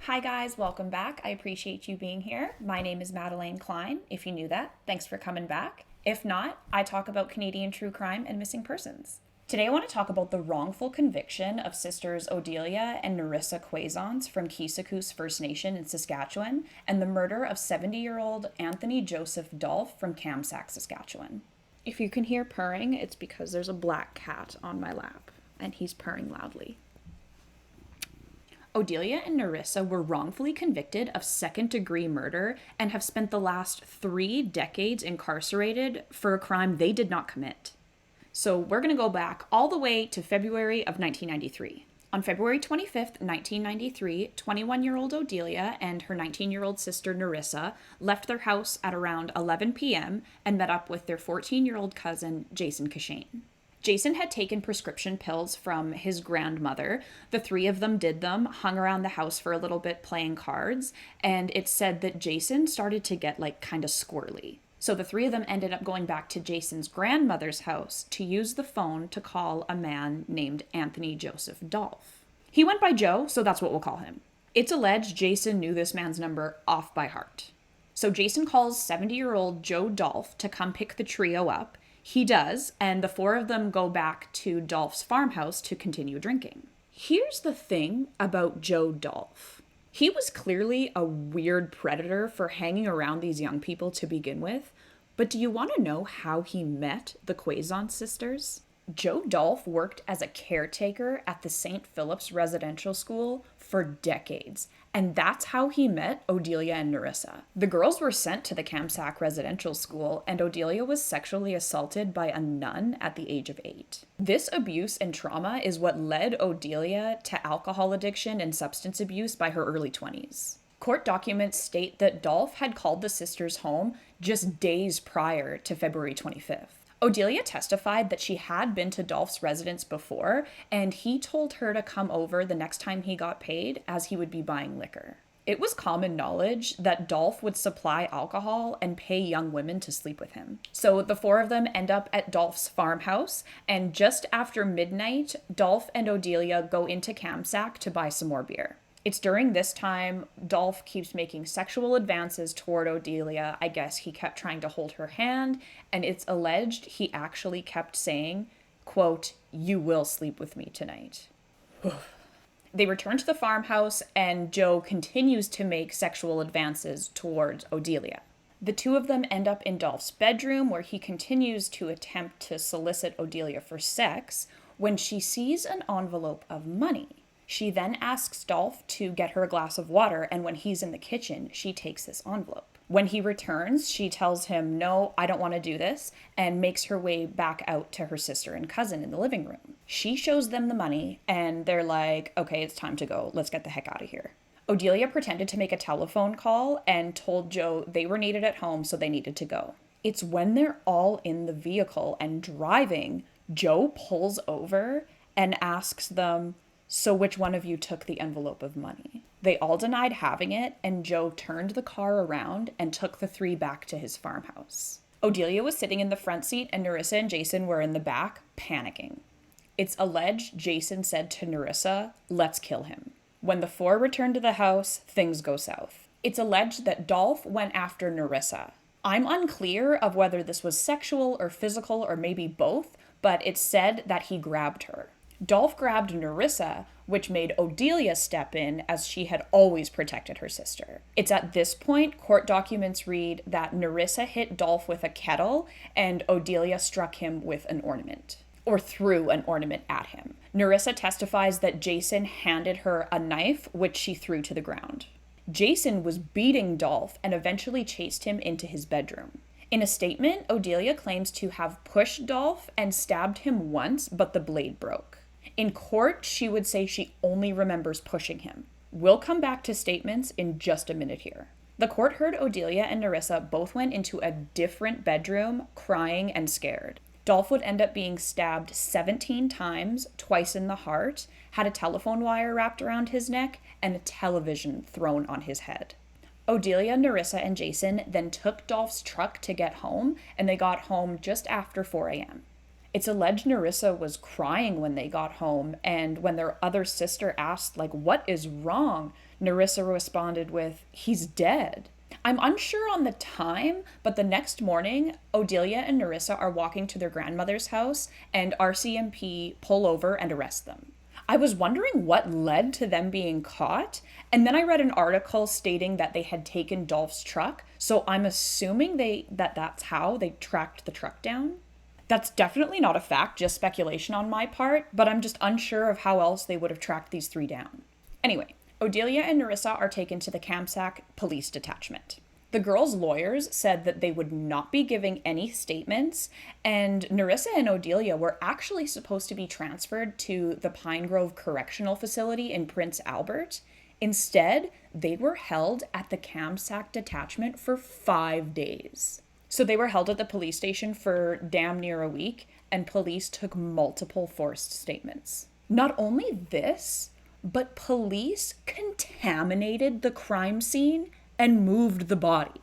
Hi guys, welcome back. I appreciate you being here. My name is Madeleine Klein. If you knew that, thanks for coming back. If not, I talk about Canadian true crime and missing persons. Today I want to talk about the wrongful conviction of sisters Odelia and Nerissa Quewezance from Kisakous First Nation in Saskatchewan and the murder of 70-year-old Anthony Joseph Dolph from Kamsack, Saskatchewan. If you can hear purring, it's because there's a black cat on my lap and he's purring loudly. Odelia and Nerissa were wrongfully convicted of second-degree murder and have spent the last 3 decades incarcerated for a crime they did not commit. So we're going to go back all the way to February of 1993. On February 25th, 1993, 21-year-old Odelia and her 19-year-old sister Nerissa left their house at around 11 p.m. and met up with their 14-year-old cousin Jason Cashane. Jason had taken prescription pills from his grandmother. The 3 of them did them, hung around the house for a little bit playing cards, and it's said that Jason started to get kind of squirrely. So the 3 of them ended up going back to Jason's grandmother's house to use the phone to call a man named Anthony Joseph Dolph. He went by Joe, so that's what we'll call him. It's alleged Jason knew this man's number off by heart. So Jason calls 70-year-old Joe Dolph to come pick the trio up. He does, and the 4 of them go back to Dolph's farmhouse to continue drinking. Here's the thing about Joe Dolph. He was clearly a weird predator for hanging around these young people to begin with, but do you want to know how he met the Quewezance sisters? Joe Dolph worked as a caretaker at the St. Philip's Residential School for decades, and that's how he met Odelia and Nerissa. The girls were sent to the Kamsack Residential School, and Odelia was sexually assaulted by a nun at the age of 8. This abuse and trauma is what led Odelia to alcohol addiction and substance abuse by her early 20s. Court documents state that Dolph had called the sisters home just days prior to February 25th. Odelia testified that she had been to Dolph's residence before, and he told her to come over the next time he got paid, as he would be buying liquor. It was common knowledge that Dolph would supply alcohol and pay young women to sleep with him. So the 4 of them end up at Dolph's farmhouse, and just after midnight, Dolph and Odelia go into Kamsack to buy some more beer. It's during this time Dolph keeps making sexual advances toward Odelia. I guess he kept trying to hold her hand, and it's alleged he actually kept saying, quote, "You will sleep with me tonight." They return to the farmhouse, and Joe continues to make sexual advances towards Odelia. The 2 of them end up in Dolph's bedroom, where he continues to attempt to solicit Odelia for sex when she sees an envelope of money. She then asks Dolph to get her a glass of water, and when he's in the kitchen, she takes this envelope. When he returns, she tells him, "No, I don't want to do this," and makes her way back out to her sister and cousin in the living room. She shows them the money, and they're like, "Okay, it's time to go. Let's get the heck out of here." Odelia pretended to make a telephone call and told Joe they were needed at home, so they needed to go. It's when they're all in the vehicle and driving, Joe pulls over and asks them, "So which one of you took the envelope of money?" They all denied having it, and Joe turned the car around and took the 3 back to his farmhouse. Odelia was sitting in the front seat, and Nerissa and Jason were in the back, panicking. It's alleged Jason said to Nerissa, "Let's kill him." When the 4 returned to the house, things go south. It's alleged that Dolph went after Nerissa. I'm unclear of whether this was sexual or physical or maybe both, but it's said that he grabbed her. Dolph grabbed Nerissa, which made Odelia step in, as she had always protected her sister. It's at this point court documents read that Nerissa hit Dolph with a kettle and Odelia struck him with an ornament, or threw an ornament at him. Nerissa testifies that Jason handed her a knife, which she threw to the ground. Jason was beating Dolph and eventually chased him into his bedroom. In a statement, Odelia claims to have pushed Dolph and stabbed him once, but the blade broke. In court, she would say she only remembers pushing him. We'll come back to statements in just a minute here. The court heard Odelia and Nerissa both went into a different bedroom, crying and scared. Dolph would end up being stabbed 17 times, twice in the heart, had a telephone wire wrapped around his neck, and a television thrown on his head. Odelia, Nerissa, and Jason then took Dolph's truck to get home, and they got home just after 4 a.m. It's alleged Nerissa was crying when they got home, and when their other sister asked, like, what is wrong? Nerissa responded with, he's dead. I'm unsure on the time, but the next morning, Odelia and Nerissa are walking to their grandmother's house, and RCMP pull over and arrest them. I was wondering what led to them being caught, and then I read an article stating that they had taken Dolph's truck, so I'm assuming that's how they tracked the truck down. That's definitely not a fact, just speculation on my part, but I'm just unsure of how else they would have tracked these three down. Anyway, Odelia and Nerissa are taken to the Kamsack police detachment. The girls' lawyers said that they would not be giving any statements, and Nerissa and Odelia were actually supposed to be transferred to the Pine Grove Correctional Facility in Prince Albert. Instead, they were held at the Kamsack detachment for 5 days. So they were held at the police station for damn near a week, and police took multiple forced statements. Not only this, but police contaminated the crime scene and moved the body.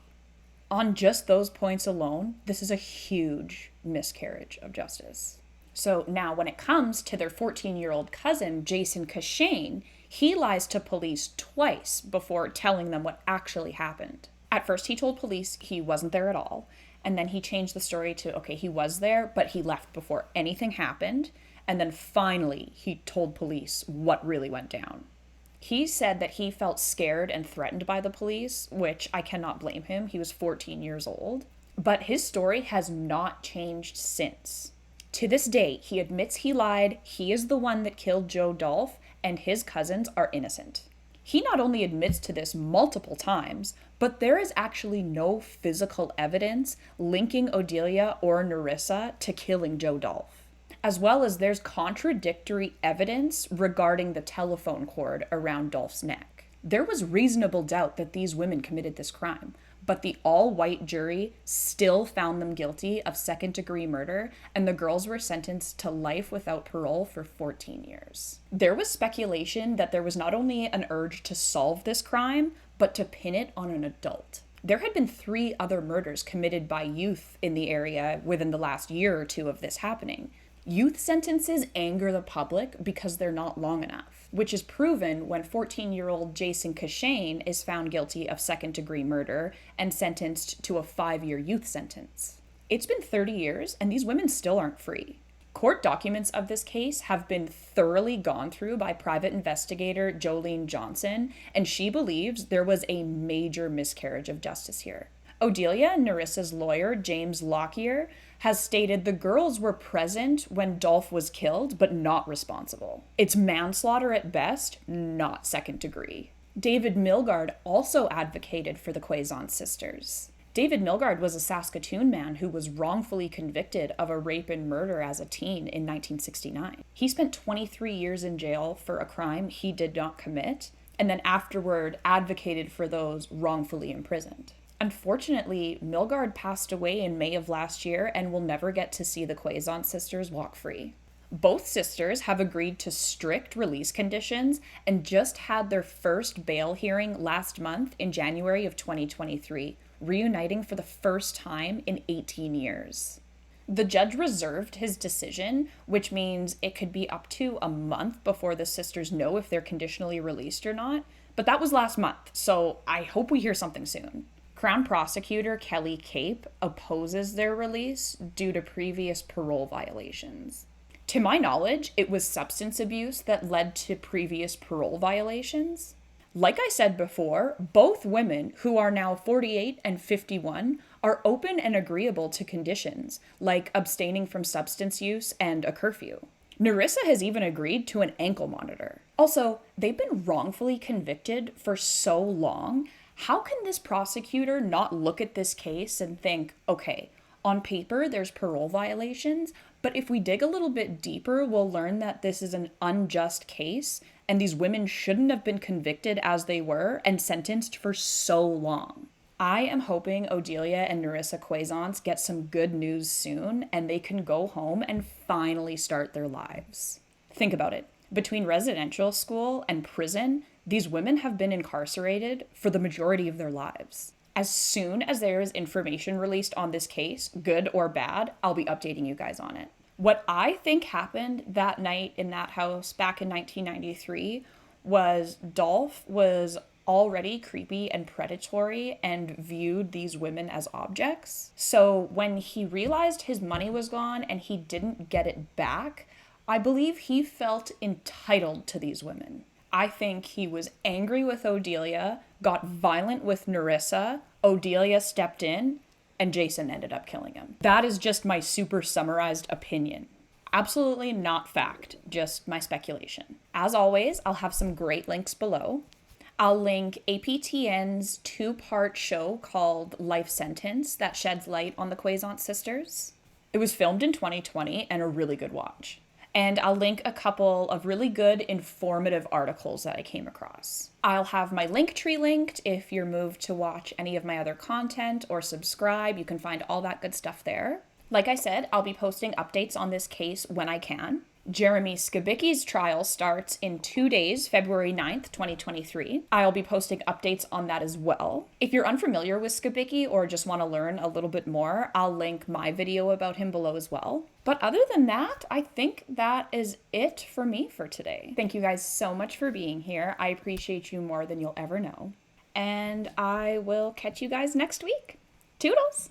On just those points alone, this is a huge miscarriage of justice. So now when it comes to their 14-year-old cousin, Jason Cashane, he lies to police twice before telling them what actually happened. At first, he told police he wasn't there at all, and then he changed the story to, okay, he was there, but he left before anything happened, and then finally, he told police what really went down. He said that he felt scared and threatened by the police, which I cannot blame him. He was 14 years old, but his story has not changed since. To this day, he admits he lied, he is the one that killed Joe Dolph, and his cousins are innocent. He not only admits to this multiple times, but there is actually no physical evidence linking Odelia or Nerissa to killing Joe Dolph. As well as there's contradictory evidence regarding the telephone cord around Dolph's neck. There was reasonable doubt that these women committed this crime, but the all-white jury still found them guilty of second-degree murder, and the girls were sentenced to life without parole for 14 years. There was speculation that there was not only an urge to solve this crime, but to pin it on an adult. There had been 3 other murders committed by youth in the area within the last year or 2 of this happening. Youth sentences anger the public because they're not long enough, which is proven when 14-year-old Jason Cashane is found guilty of second-degree murder and sentenced to a 5-year youth sentence. It's been 30 years, and these women still aren't free. Court documents of this case have been thoroughly gone through by private investigator Jolene Johnson, and she believes there was a major miscarriage of justice here. Odelia and Nerissa's lawyer, James Lockyer, has stated the girls were present when Dolph was killed, but not responsible. It's manslaughter at best, not second degree. David Milgaard also advocated for the Quewezance sisters. David Milgaard was a Saskatoon man who was wrongfully convicted of a rape and murder as a teen in 1969. He spent 23 years in jail for a crime he did not commit, and then afterward advocated for those wrongfully imprisoned. Unfortunately, Milgaard passed away in May of last year and will never get to see the Quewezance sisters walk free. Both sisters have agreed to strict release conditions and just had their first bail hearing last month in January of 2023, reuniting for the first time in 18 years. The judge reserved his decision, which means it could be up to a month before the sisters know if they're conditionally released or not, but that was last month, so I hope we hear something soon. Crown Prosecutor Kelly Cape opposes their release due to previous parole violations. To my knowledge, it was substance abuse that led to previous parole violations. Like I said before, both women, who are now 48 and 51, are open and agreeable to conditions, like abstaining from substance use and a curfew. Nerissa has even agreed to an ankle monitor. Also, they've been wrongfully convicted for so long. How can this prosecutor not look at this case and think, okay, on paper there's parole violations, but if we dig a little bit deeper, we'll learn that this is an unjust case and these women shouldn't have been convicted as they were and sentenced for so long. I am hoping Odelia and Nerissa Quewezance get some good news soon and they can go home and finally start their lives. Think about it. Between residential school and prison, these women have been incarcerated for the majority of their lives. As soon as there is information released on this case, good or bad, I'll be updating you guys on it. What I think happened that night in that house back in 1993 was Dolph was already creepy and predatory and viewed these women as objects. So when he realized his money was gone and he didn't get it back, I believe he felt entitled to these women. I think he was angry with Odelia, got violent with Nerissa, Odelia stepped in, and Jason ended up killing him. That is just my super summarized opinion. Absolutely not fact, just my speculation. As always, I'll have some great links below. I'll link APTN's 2-part show called Life Sentence that sheds light on the Quewezance sisters. It was filmed in 2020 and a really good watch. And I'll link a couple of really good informative articles that I came across. I'll have my Linktree linked if you're moved to watch any of my other content or subscribe. You can find all that good stuff there. Like I said, I'll be posting updates on this case when I can. Jeremy Skibicki's trial starts in 2 days, February 9th, 2023. I'll be posting updates on that as well. If you're unfamiliar with Skibicki or just want to learn a little bit more, I'll link my video about him below as well. But other than that, I think that is it for me for today. Thank you guys so much for being here. I appreciate you more than you'll ever know. And I will catch you guys next week. Toodles!